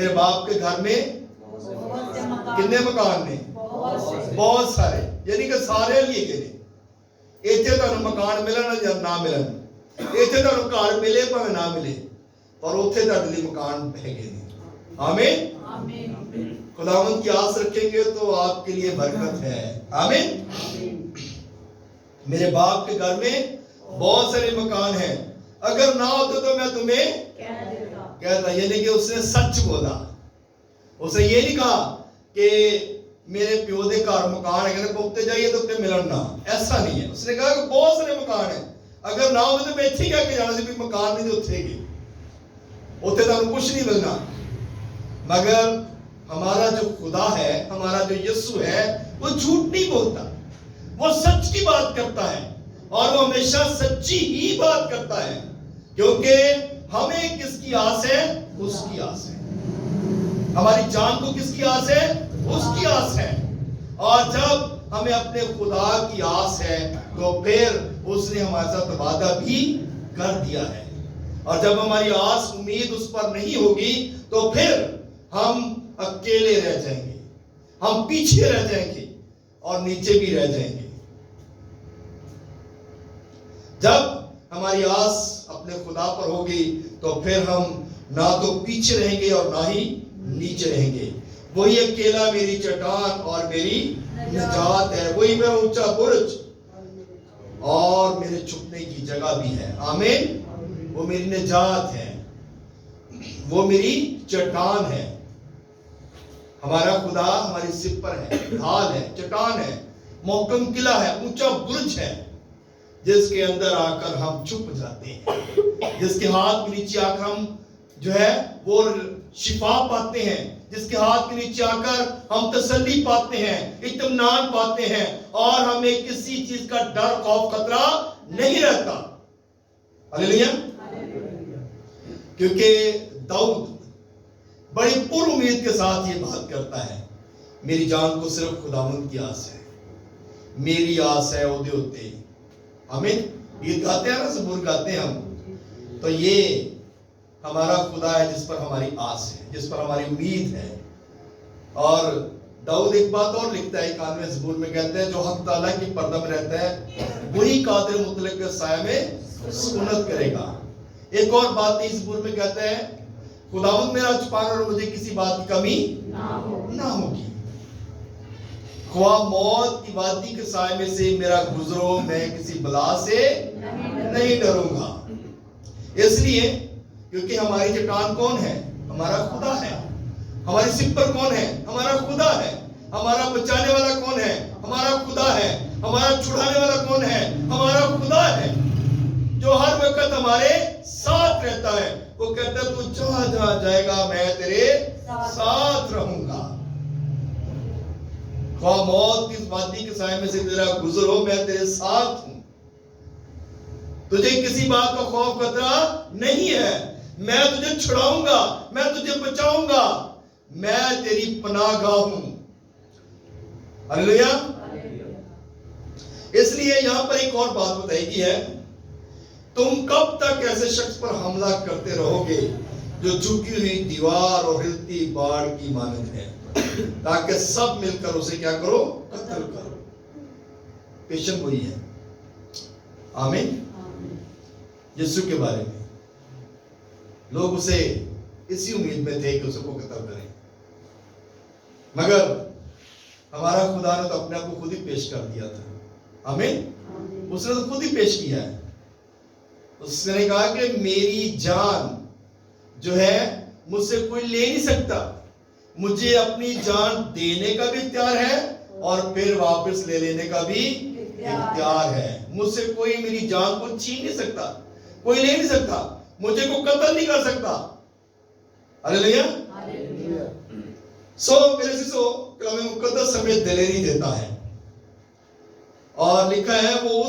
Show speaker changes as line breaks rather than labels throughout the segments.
میرے باپ کے گھر میں کتنے مکان نے؟ بہت سارے، یعنی کہ سارے لیے گئے نے۔ ایتھے تانوں مکان ملن یا نہ ملن، ایتھے تانوں گھر ملے پاویں نہ ملے، پر اوتھے تہاڈے لیے مکان پہ گئے نے۔ آمین۔ خداوند کی آس رکھیں گے تو آپ کے لیے برکت ہے۔ آمین۔ میرے باپ کے گھر میں بہت سارے مکان ہیں، اگر نہ ہوتے تو میں تمہیں کہتا۔ یعنی کہ اس نے سچ بولا، اس نے یہ نہیں کہا کہ میرے پیو دے گھر مکان ہے کہ پوکتے جائیے تو تے ملن نہ، ایسا نہیں ہے۔ اس نے کہا کہ بہت سارے مکان ہیں، اگر نہ ہوتے تو میں اتھی کہہ کے جانا سی بھی مکان نہیں تو اتھے گے، اتھے تانوں کچھ نہیں ملنا۔ مگر ہمارا جو خدا ہے، ہمارا جو یسوع ہے، وہ جھوٹ نہیں بولتا، وہ سچ کی بات کرتا ہے، اور وہ ہمیشہ سچی ہی بات کرتا ہے، کیونکہ ہمیں کس کی آس ہے؟ اس کی آس ہے۔ ہماری جان کو کس کی آس ہے؟ اس کی آس ہے۔ اور جب ہمیں اپنے خدا کی آس ہے تو پھر اس نے ہمارے ساتھ وعدہ بھی کر دیا ہے، اور جب ہماری آس امید اس پر نہیں ہوگی تو پھر ہم اکیلے رہ جائیں گے، ہم پیچھے رہ جائیں گے اور نیچے بھی رہ جائیں گے۔ جب ہماری آس اپنے خدا پر ہوگی تو پھر ہم نہ تو پیچھے رہیں گے اور نہ ہی نیچے رہیں گے۔ وہی اکیلا میری چٹان اور میری نجات ہے، وہی میرا اونچا برج اور میرے چھپنے کی جگہ بھی ہے۔ آمین۔ وہ میری نجات ہے، وہ میری چٹان ہے۔ ہمارا خدا ہماری سر پر ہے، ڈھال ہے، چٹان ہے، محکم قلعہ ہے، اونچا برج ہے، جس کے اندر آ کر ہم چھپ جاتے ہیں، جس کے ہاتھ کے نیچے آ کر ہم جو ہے وہ شفا پاتے ہیں، جس کے ہاتھ کے نیچے آ کر ہم تسلی پاتے ہیں، اطمینان پاتے ہیں، اور ہمیں کسی چیز کا ڈر، خوف، خطرہ نہیں رہتا۔ ہلیلویا۔ کیونکہ داؤد بڑی پر امید کے ساتھ یہ بات کرتا ہے، میری جان کو صرف خداوند کی آس ہے، میری آس ہے عہدے ہوتے۔ ہمیں گیت گاتے ہیں نا، زبور گاتے ہیں ہم، تو یہ ہمارا خدا ہے جس پر ہماری آس ہے، جس پر ہماری امید ہے۔ اور داؤد ایک بات اور لکھتا ہے 91 زبور میں، کہتا ہے جو حق تعالیٰ کی پردہ میں رہتا ہے وہی قادر مطلق کے سایہ میں سکونت کرے گا۔ ایک اور بات 23 زبور میں کہتا ہے خداوند میرا چھپانا اور مجھے کسی بات کی کمی نہ ہوگی۔ خواہ موت کی وادی کے سائے میں سے میرا گزرو، میں کسی بلا سے نہیں ڈروں گا۔ اس لیے کیونکہ ہماری چٹان کون ہے؟ ہمارا خدا ہے۔ ہماری سر پر کون ہے؟ ہمارا خدا ہے۔ ہمارا بچانے والا کون ہے؟ ہمارا خدا ہے۔ ہمارا چھڑانے والا کون ہے؟ ہمارا خدا ہے، جو ہر وقت ہمارے ساتھ رہتا ہے۔ وہ کہتا ہے تو جہاں جہاں جائے گا میں تیرے ساتھ رہوں گا۔ خواہ موت کی وادی کے سائے میں سے تیرا گزر ہو، میں تیرے ساتھ ہوں۔ تجھے کسی بات کا خوف خطرہ نہیں ہے، میں تجھے چھڑاؤں گا، میں تجھے بچاؤں گا، میں تیری پناہ گاہ ہوں۔ ہلیلویا۔ اس لیے یہاں پر ایک اور بات بتائی گئی ہے، تم کب تک ایسے شخص پر حملہ کرتے رہو گے جو جھکی ہوئی دیوار اور ہلتی باڑ کی مانند ہے، تاکہ سب مل کر اسے کیا کرو؟ قتل کرو۔ پیشن وہی ہے۔ آمین۔ یسوع کے بارے میں لوگ اسے اسی امید میں تھے کہ اسے کو قتل کریں، مگر ہمارا خدا نے تو اپنے آپ کو خود ہی پیش کر دیا تھا۔ آمین۔ اس نے تو خود ہی پیش کیا ہے۔ اس نے کہا کہ میری جان جو ہے مجھ سے کوئی لے نہیں سکتا، مجھے اپنی جان دینے کا بھی اختیار ہے اور پھر واپس لے لینے کا بھی اختیار ہے۔ مجھ سے کوئی میری جان کو چھین نہیں سکتا، کوئی لے نہیں سکتا، مجھے کو قتل نہیں کر سکتا۔ ہلیلویا۔ میرے سیسو کلام مقدس ہمیں دلیری دیتا ہے، اور لکھا ہے وہ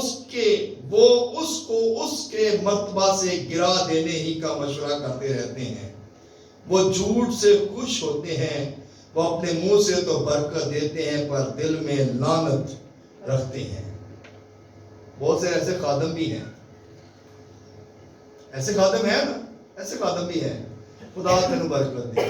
اس کو اس کے مرتبہ سے گرا دینے ہی کا مشورہ کرتے رہتے ہیں۔ وہ جھوٹ سے خوش ہوتے ہیں، وہ اپنے منہ سے تو برکت دیتے ہیں پر دل میں لعنت رکھتے ہیں۔ بہت سے ایسے خادم بھی ہیں، ایسے خادم ہیں نا، ایسے خادم بھی ہیں، خدا تینوں برکت دے،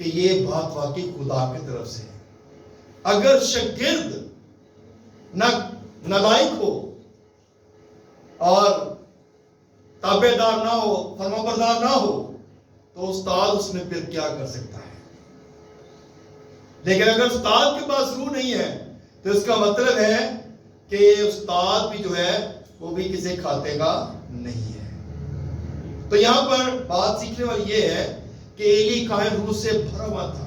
کہ یہ بات واقعی خدا کی طرف سے ہے۔ اگر شاگرد نالائق ہو اور تابعدار نہ ہو، فرمانبردار نہ ہو، تو استاد اس میں پھر کیا کر سکتا ہے؟ لیکن اگر استاد کے پاس روح نہیں ہے تو اس کا مطلب ہے کہ استاد بھی جو ہے وہ بھی کسی کھاتے کا نہیں ہے۔ تو یہاں پر بات سیکھنے والی یہ ہے کہ ایلی قائم روح سے بھرا ہوا تھا،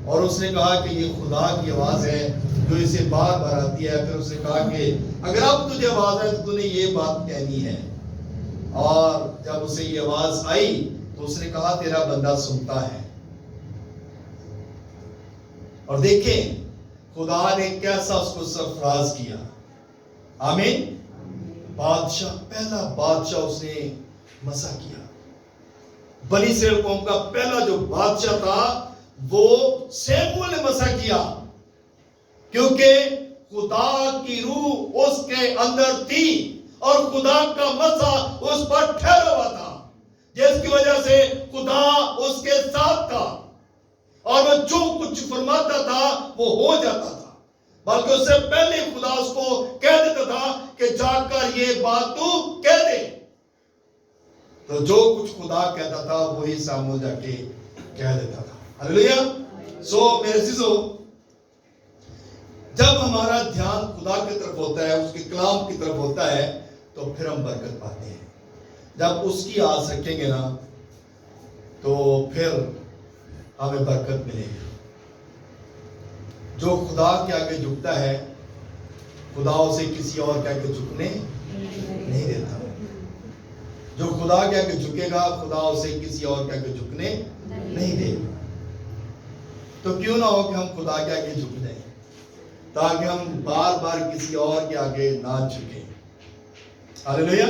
اور اس نے کہا کہ یہ خدا کی آواز ہے جو اسے بار بار آتی ہے۔ پھر اس نے کہا کہ اگر اب تجھے آواز آئے تو نے یہ بات کہنی ہے، اور جب اسے یہ آواز آئی تو اس نے کہا تیرا بندہ سنتا ہے۔ اور دیکھیں خدا نے کیسا اس کو سرفراز کیا، آمین۔ بادشاہ، پہلا بادشاہ اس نے مسا کیا۔ بنی اسرائیل قوم کا پہلا جو بادشاہ تھا وہ سیموئیل نے مسا کیا، کیونکہ خدا کی روح اس کے اندر تھی اور خدا کا مسا اس پر ٹھہرا ہوا تھا، جس کی وجہ سے خدا اس کے ساتھ تھا، اور وہ جو کچھ فرماتا تھا وہ ہو جاتا تھا۔ بلکہ اس سے پہلے خدا اس کو کہہ دیتا تھا کہ جا کر یہ بات تو کہہ دے۔ تو جو کچھ خدا کہتا تھا وہی سامنے جا کے کہہ دیتا تھا۔ ہلیلویا۔ سو میرے عزیزو، جب ہمارا دھیان خدا کی طرف ہوتا ہے، اس کے کلام کی طرف ہوتا ہے، تو پھر ہم برکت پاتے ہیں۔ جب اس کی آس رکھیں گے نا تو پھر ہمیں برکت ملے گی۔ جو خدا کے آگے جھکتا ہے خدا اسے کسی اور کے آگے جھکنے نہیں دیتا۔ جو خدا کے آگے جھکے گا خدا اسے کسی اور کے آگے جھکنے نہیں دے گا۔ تو کیوں نہ ہو کہ ہم خدا کے آگے جھک جائیں تاکہ ہم بار بار کسی اور کے آگے نہ جھکیں۔ ہلیلویا۔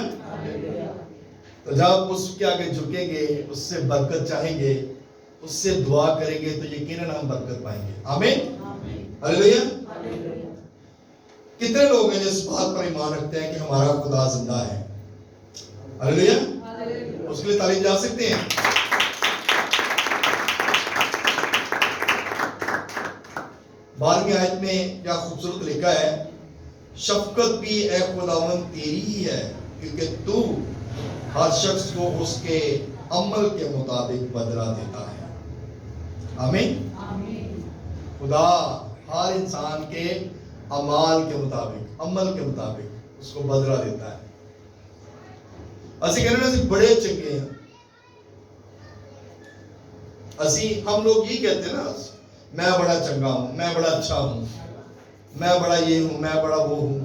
تو جب اس کے آگے جھکیں گے، اس سے برکت چاہیں گے، اس سے دعا کریں گے، تو یقیناً ہم برکت پائیں گے۔ آمین۔ ہلیلویا۔ کتنے لوگ ہیں جس بات پر ایمان رکھتے ہیں کہ ہمارا خدا زندہ ہے؟ ہلیلویا۔ اس کے لیے تعلیم جا سکتے ہیں۔ 12ویں آیت میں کیا خوبصورت لکھا ہے، شفقت بھی اے خداوند تیری ہی ہے، کیونکہ تو ہر شخص کو اس کے عمل کے مطابق بدلہ دیتا ہے۔ آمین۔ خدا ہر انسان کے اعمال کے مطابق، عمل کے مطابق اس کو بدلہ دیتا ہے۔ اسی کہنے سے بڑے چنگے ہیں، ہم لوگ یہ کہتے ہیں نا، میں بڑا چنگا ہوں، میں بڑا اچھا ہوں، میں بڑا یہ ہوں، میں بڑا وہ ہوں۔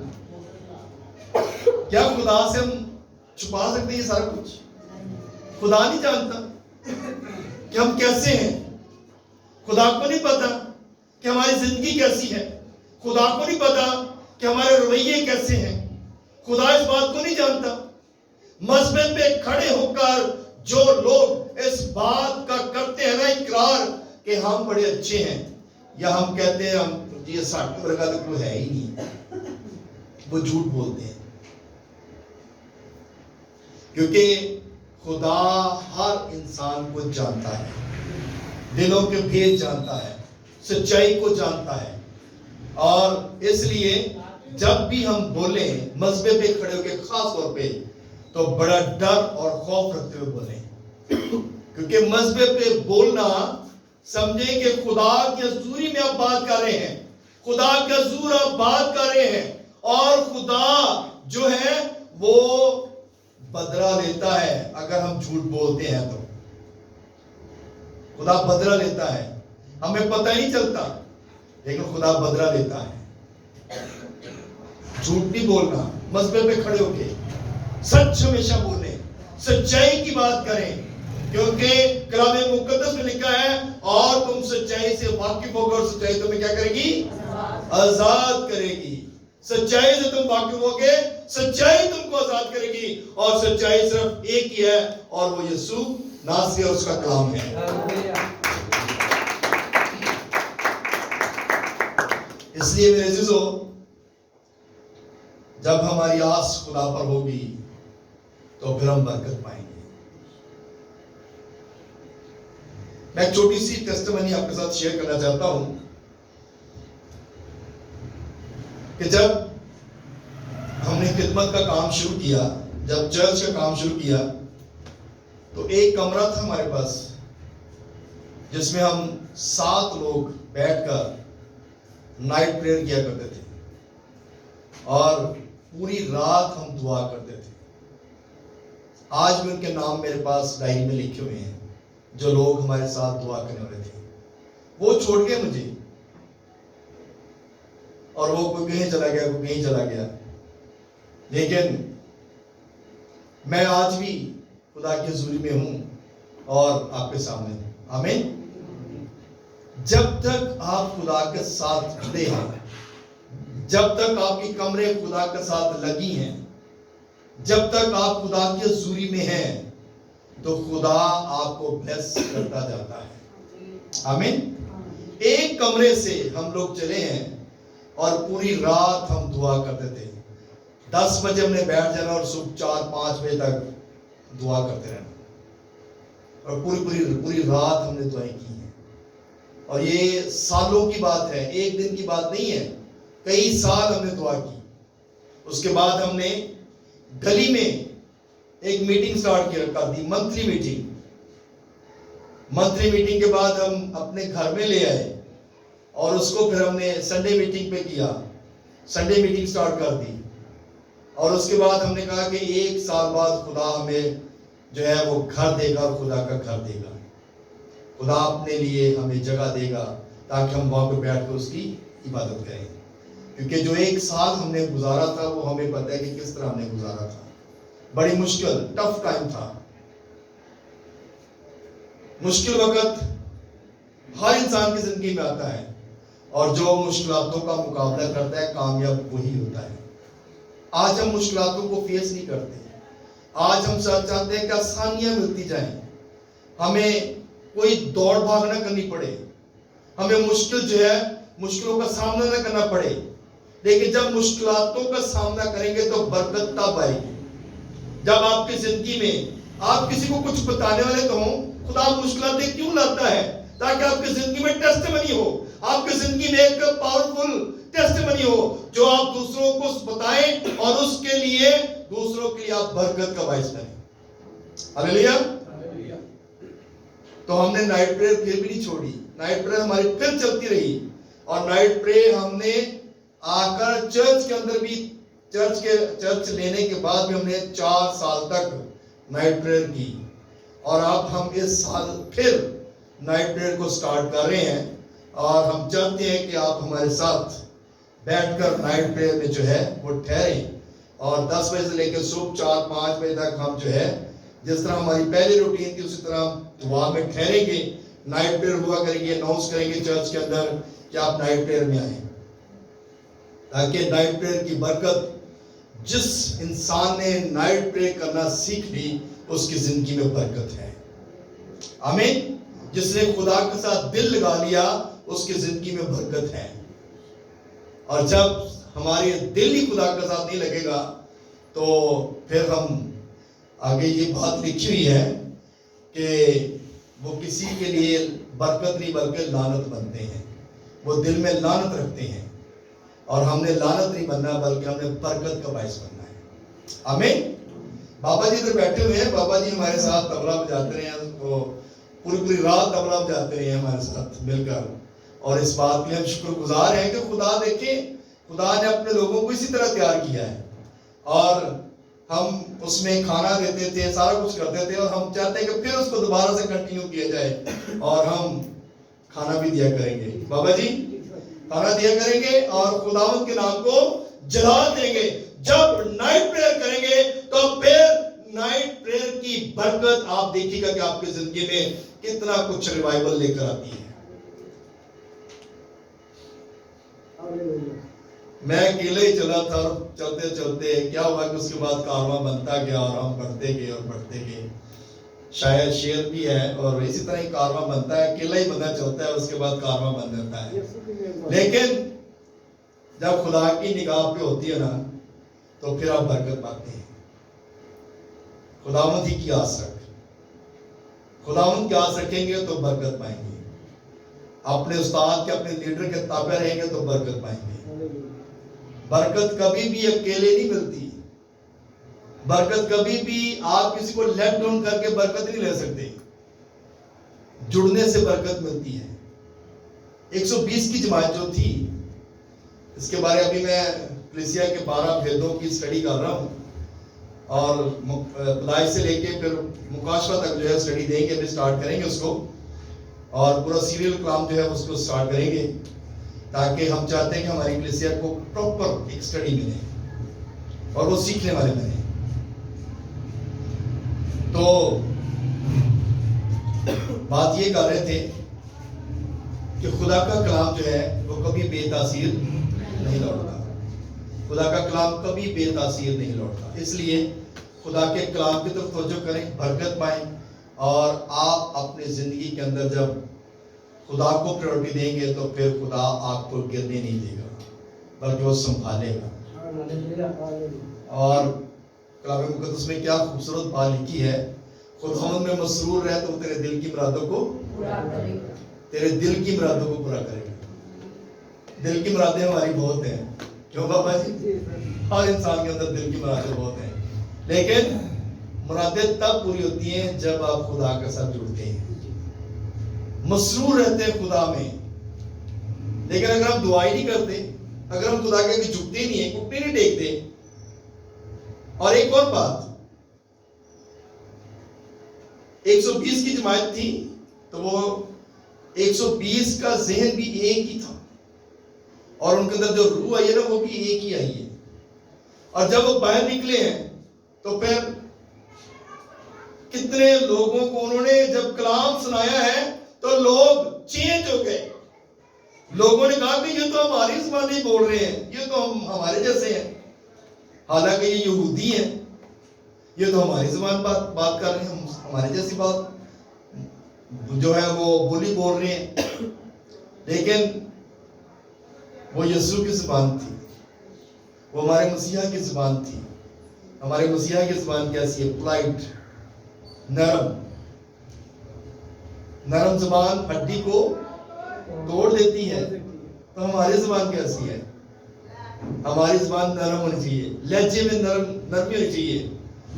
کیا خدا سے ہم چھپا سکتے ہیں یہ سارا کچھ؟ خدا نہیں جانتا کہ ہم کیسے ہیں؟ خدا کو نہیں پتا کہ ہماری زندگی کیسی ہے؟ خدا کو نہیں پتا کہ ہمارے رویے کیسے ہیں؟ خدا اس بات کو نہیں جانتا؟ مذہب پہ کھڑے ہو کر جو لوگ اس بات کا کرتے ہیں نا اقرار کہ ہم بڑے اچھے ہیں، یا ہم کہتے ہیں ہم یہ ساٹھ ورگا تو کوئی ہے ہی نہیں، وہ جھوٹ بولتے ہیں۔ کیونکہ خدا ہر انسان کو جانتا ہے، دلوں کے بھید جانتا ہے، سچائی کو جانتا ہے، اور اس لیے جب بھی ہم بولیں مذہب پہ کھڑے ہو کے خاص طور پہ تو بڑا ڈر اور خوف رکھتے ہوئے بولیں، کیونکہ مذہب پہ بولنا سمجھیں کہ خدا کے حضوری میں آپ بات کر رہے ہیں، خدا کے حضور آپ بات کر رہے ہیں، اور خدا جو ہے وہ بدلہ لیتا ہے اگر ہم جھوٹ بولتے ہیں۔ تو خدا بدلہ لیتا ہے، ہمیں پتہ نہیں چلتا لیکن خدا بدلہ لیتا ہے۔ جھوٹ نہیں بولنا، مذہب پہ کھڑے ہو کے سچ ہمیشہ بولیں، سچائی کی بات کریں، کیونکہ کلام مقدس میں لکھا ہے اور تم سچائی سے واقف ہو کر سچائی تمہیں کیا کرے گی؟ آزاد کرے گی۔ سچائی سے تم واقف ہو گے، سچائی تم کو آزاد کرے گی، اور سچائی صرف ایک ہی ہے اور وہ یسوع ناصری اور اس کا کلام ہے۔ اس لیے میرے عزیزو، جب ہماری آس خدا پر ہوگی تو پھر ہم برکت پائیں گے۔ میں ایک چھوٹی سی ٹیسٹمنی آپ کے ساتھ شیئر کرنا چاہتا ہوں کہ جب ہم نے خدمت کا کام شروع کیا، جب چرچ کا کام شروع کیا، تو ایک کمرہ تھا ہمارے پاس جس میں ہم 7 لوگ بیٹھ کر نائٹ پریئر کیا کرتے تھے اور پوری رات ہم دعا کرتے تھے۔ آج بھی ان کے نام میرے پاس ڈائری میں لکھے ہوئے ہیں، جو لوگ ہمارے ساتھ دعا کرنے والے تھے۔ وہ چھوڑ گئے مجھے، اور وہ کوئی کہیں چلا گیا، کوئی کہیں چلا گیا، لیکن میں آج بھی خدا کی حضوری میں ہوں اور آپ کے سامنے ہوں۔ آمین۔ جب تک آپ خدا کے ساتھ جڑے ہیں، جب تک آپ کی کمرے خدا کے ساتھ لگی ہیں، جب تک آپ خدا کی حضوری میں ہیں، تو خدا آپ کو بلیس کرتا جاتا ہے۔ آمین۔ ایک کمرے سے ہم لوگ چلے ہیں اور پوری رات ہم دعا کرتے تھے۔ 10 بجے ہم نے بیٹھ جانا اور صبح 4-5 بجے تک دعا کرتے رہنا، اور پوری رات ہم نے دعائیں کی ہیں۔ اور یہ سالوں کی بات ہے، ایک دن کی بات نہیں ہے، کئی سال ہم نے دعا کی۔ اس کے بعد ہم نے گلی میں ایک میٹنگ سٹارٹ کر دی، منتھلی میٹنگ کے بعد ہم اپنے گھر میں لے آئے، اور اس کو پھر ہم نے سنڈے میٹنگ پہ کیا، سنڈے میٹنگ سٹارٹ کر دی۔ اور اس کے بعد ہم نے کہا کہ 1 سال بعد خدا ہمیں جو ہے وہ گھر دے گا، اور خدا کا گھر دے گا، خدا اپنے لیے ہمیں جگہ دے گا تاکہ ہم وہاں پہ بیٹھ کر اس کی عبادت کریں۔ کیونکہ جو 1 سال ہم نے گزارا تھا وہ ہمیں پتہ ہے کہ کس طرح ہم نے گزارا تھا۔ بڑی مشکل، ٹف ٹائم تھا۔ مشکل وقت ہر انسان کی زندگی میں آتا ہے، اور جو مشکلاتوں کا مقابلہ کرتا ہے کامیاب وہی ہوتا ہے۔ آج ہم مشکلاتوں کو فیس نہیں کرتے، آج ہم چاہتے ہیں کہ آسانیاں ملتی جائیں، ہمیں کوئی دوڑ بھاگ نہ کرنی پڑے، ہمیں مشکلوں کا سامنا نہ کرنا پڑے۔ لیکن جب مشکلاتوں کا سامنا کریں گے تو برکت تب آئے گی جب آپ کی زندگی میں آپ کسی کو کچھ بتانے والے تو ہوں، خدا مشکلاتیں کیوں لاتا ہے؟ تاکہ آپ کی زندگی میں ٹیسٹمنی ہو، آپ کی زندگی میں ایک پاورفل ٹیسٹمنی ہو جو آپ دوسروں کو بتائیں، اور اس کے لیے دوسروں کے لیے آپ برکت کا باعث بنیں۔ ہلیلویا۔ تو ہم نے نائٹ پریئر پھر بھی نہیں چھوڑی، نائٹ پریئر ہماری پھر چلتی رہی، اور نائٹ پریئر ہم نے آ کر چرچ کے اندر بھی، چرچ لینے کے بعد بھی ہم نے 4 سال تک نائٹ پریئر کی، اور اب ہم اس سال پھر نائٹ پریئر کو سٹارٹ کر رہے ہیں، اور ہم چاہتے ہیں کہ آپ ہمارے ساتھ بیٹھ کر نائٹ پریئر میں جو ہے وہ ٹھہریں، اور 10 بجے سے لے کے صبح 4-5 بجے تک ہم جو ہے جس طرح ہماری پہلی روٹین تھی اسی طرح دعا میں ٹھہریں گے، نائٹ پریئر ہوا کریں گے، اناؤنس کریں گے چرچ کے اندر کہ آپ نائٹ پریئر میں آئیں، تاکہ نائٹ پریئر کی برکت، جس انسان نے نائٹ پریئر کرنا سیکھ لی اس کی زندگی میں برکت ہے۔ آمین۔ جس نے خدا کے ساتھ دل لگا لیا اس کی زندگی میں برکت ہے، اور جب ہمارے دل ہی خدا کے ساتھ نہیں لگے گا تو پھر ہم آگے یہ بات لکھی ہوئی ہے کہ وہ کسی کے لیے برکت نہیں بلکہ لعنت بنتے ہیں، وہ دل میں لعنت رکھتے ہیں، اور ہم نے لعنت نہیں بننا بلکہ ہم نے برکت کا باعث بننا ہے۔ آمین۔ بابا جی ادھر بیٹھے ہوئے ہیں، بابا جی ہمارے ساتھ طبلہ بجاتے رہے ہیں، وہ پوری رات طبلہ بجاتے رہے ہیں ہمارے ساتھ مل کر، اور اس بات کے لیے ہم شکر گزار ہیں کہ خدا دیکھیں، خدا نے اپنے لوگوں کو اسی طرح تیار کیا ہے، اور ہم اس میں کھانا دیتے تھے، سارا کچھ کرتے تھے، اور ہم چاہتے ہیں کہ پھر اس کو دوبارہ سے کنٹینیو کیا جائے، اور ہم کھانا بھی دیا کریں گے، بابا جی کھانا دیا کریں گے، اور خداوند کے نام کو جلال دیں گے۔ جب نائٹ پریئر کریں گے تو پھر نائٹ پریئر کی برکت آپ دیکھیے گا کہ آپ کی زندگی میں کتنا کچھ ریوائول لے کر آتی ہے۔ میں اکیلے ہی چلا تھا، اور چلتے چلتے کیا ہوا کہ اس کے بعد کارواں بنتا گیا، اور ہم بڑھتے گئے، شاید شعر بھی ہے، اور اسی طرح ہی کارواں بنتا ہے، اکیلا ہی بندہ چلتا ہے، اس کے بعد کارواں بن جاتا ہے۔ لیکن جب خدا کی نگاہ پہ ہوتی ہے نا تو پھر آپ برکت پاتے ہیں۔ خداوند ہی کی آس رکھ، خداوند کے آس رکھیں گے تو برکت پائیں گے. اپنے استاد کے اپنے لیڈر کے تابع رہیں گے تو برکت پائیں گے. برکت کبھی بھی اکیلے نہیں ملتی. برکت کبھی بھی آپ کسی کو لیفٹ ڈاؤن کر کے برکت نہیں لے سکتے. جڑنے سے برکت ملتی ہے. 120 کی جماعت جو تھی، اس کے بارے ابھی میں کلیسیا کے 12 بھیدوں کی اسٹڈی کر رہا ہوں، اور پیدائش سے لے کے پھر مکاشفہ تک جو ہے اسٹڈی دیں گے. ابھی اسٹارٹ کریں گے اس کو، اور پورا سیریل کلام جو ہے اس کو اسٹارٹ کریں گے، تاکہ ہم چاہتے ہیں کہ ہماری کلیسیا کو پراپر ایک اسٹڈی ملے اور وہ سیکھنے والے بنے. تو بات یہ کر رہے تھے کہ خدا کا کلام جو ہے وہ کبھی بے تاثیر نہیں لوٹتا. خدا کا کلام کبھی بے تاثیر نہیں لوٹتا. اس لیے خدا کے کلام کی طرف توجہ کریں، برکت پائیں، اور آپ اپنی زندگی کے اندر جب خدا کو پریورٹی دیں گے تو پھر خدا آپ کو گرنے نہیں دے گا، بلکہ وہ سنبھالے گا. اور کلام مقدس میں کیا خوبصورت بات لکھی ہے، خداوند میں مسرور رہ تو تیرے دل کی مرادوں کو پورا کرے گا. تیرے دل کی مرادوں کو پورا کرے گا. دل کی مرادیں ہماری بہت ہیں، کیوں بابا جی؟ ہر انسان کے اندر دل کی مرادیں بہت ہیں، لیکن مرادیں تب پوری ہوتی ہیں جب آپ خدا کے ساتھ جڑتے ہیں، مسرور رہتے ہیں خدا میں. لیکن اگر ہم دعائی نہیں کرتے، اگر ہم خدا کے آگے جھکتے نہیں ہیں، گھٹنے نہیں ٹیکتے. اور ایک اور بات، 120 کی جماعت تھی تو وہ 120 کا ذہن بھی ایک ہی تھا، اور ان کے اندر جو روح آئی ہے نا وہ بھی ایک ہی آئی ہے. اور جب وہ باہر نکلے ہیں تو پھر کتنے لوگوں کو انہوں نے جب کلام سنایا ہے تو لوگ چینج ہو گئے. لوگوں نے کہا کہ یہ تو ہماری زبان نہیں بول رہے ہیں، یہ تو ہمارے جیسے ہیں، حالانکہ یہ یہودی ہیں، یہ تو ہماری زبان بات کر رہے ہیں، ہمارے جیسی بات جو ہے وہ بولی بول رہے ہیں. لیکن وہ یسوع کی زبان تھی، وہ ہمارے مسیحا کی زبان تھی. ہمارے مسیحا کی زبان کیسی ہے؟ پلائٹ، نرم زبان ہڈی کو توڑ دیتی ہے. تو ہماری زبان کیسی ہے؟ ہماری زبان نرم ہونی چاہیے، لہجے میں نرمی ہونی چاہیے،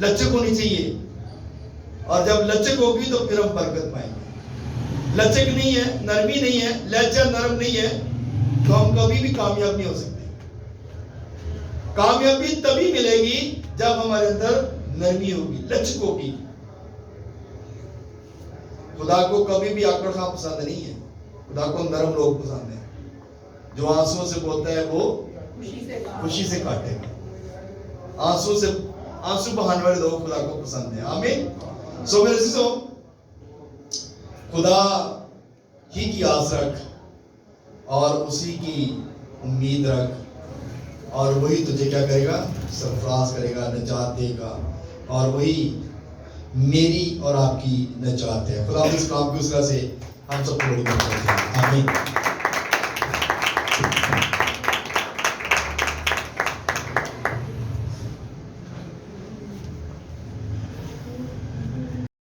لچک ہونی چاہیے. اور جب لچک ہوگی تو پھر ہم برکت پائیں گے. لچک نہیں ہے، نرمی نہیں ہے، لہجہ نرم نہیں ہے تو ہم کبھی بھی کامیاب نہیں ہو سکتے. کامیابی تبھی ملے گی جب ہمارے اندر نرمی ہوگی، لچک ہوگی. خدا کو کبھی بھی آکڑ خواہ پسند نہیں ہے. خدا کو نرم لوگ پسند ہیں. جو آنسوں سے بولتا ہے وہ خوشی سے کاٹے گا. آنسو بہانے والے لوگ خدا کو پسند ہیں. آمین. سو میرے عزیزو، خدا ہی کی آس رکھ اور اسی کی امید رکھ، اور وہی تجھے کیا کرے گا؟ سرفراز کرے گا، نجات دے گا. اور وہی میری اور آپ کی نجات ہے. خدا اس کام کی اس طرح سے ہم سب کو بڑی مدد کرتے ہیں. آمین.